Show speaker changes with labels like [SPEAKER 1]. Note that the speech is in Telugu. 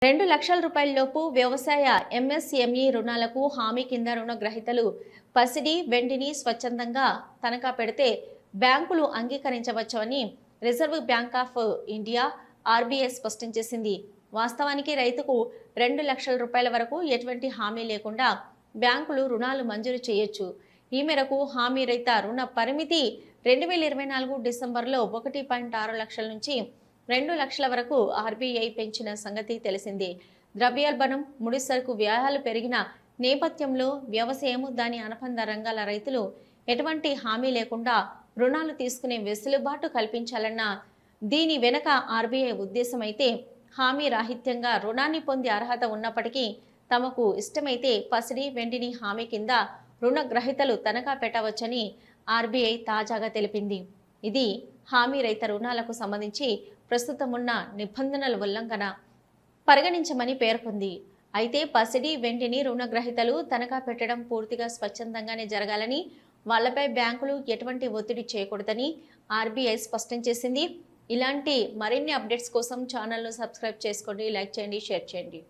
[SPEAKER 1] 2 లక్షల రూపాయలలోపు వ్యవసాయ ఎంఎస్ఎంఈ రుణాలకు హామీ కింద రుణగ్రహీతలు పసిడి, వెండిని స్వచ్ఛందంగా తనఖా పెడితే బ్యాంకులు అంగీకరించవచ్చని Reserve Bank of India RBI స్పష్టం చేసింది. వాస్తవానికి రైతుకు 2 లక్షల రూపాయల వరకు ఎటువంటి హామీ లేకుండా బ్యాంకులు రుణాలు మంజూరు చేయొచ్చు. ఈ మేరకు హామీ రైత రుణ పరిమితి 2024 డిసెంబర్లో 1.6 లక్షల నుంచి 2 లక్షల వరకు ఆర్బీఐ పెంచిన సంగతి తెలిసిందే. ద్రవ్యోల్బణం, ముడిసరుకు వ్యయాలు పెరిగిన నేపథ్యంలో వ్యవసాయం, దాని అనుబంధ రంగాల రైతులు ఎటువంటి హామీ లేకుండా రుణాలు తీసుకునే వెసులుబాటు కల్పించాలన్న దీని వెనక ఆర్బీఐ ఉద్దేశమైతే, హామీ రాహిత్యంగా రుణాన్ని పొందే అర్హత ఉన్నప్పటికీ తమకు ఇష్టమైతే పసిడి, వెండిని హామీ కింద రుణగ్రహీతలు తనఖా పెట్టవచ్చని ఆర్బీఐ తాజాగా తెలిపింది. ఇది హామీ రైత రుణాలకు సంబంధించి ప్రస్తుతం ఉన్న నిబంధనల ఉల్లంఘన పరిగణించమని పేర్కొంది. అయితే పసిడి, వెండిని రుణగ్రహీతలు తనఖా పెట్టడం పూర్తిగా స్వచ్ఛందంగానే జరగాలని, వాళ్లపై బ్యాంకులు ఎటువంటి ఒత్తిడి చేయకూడదని ఆర్బీఐ స్పష్టం చేసింది. ఇలాంటి మరిన్ని అప్డేట్స్ కోసం ఛానల్ను సబ్స్క్రైబ్ చేసుకోండి, లైక్ చేయండి, షేర్ చేయండి.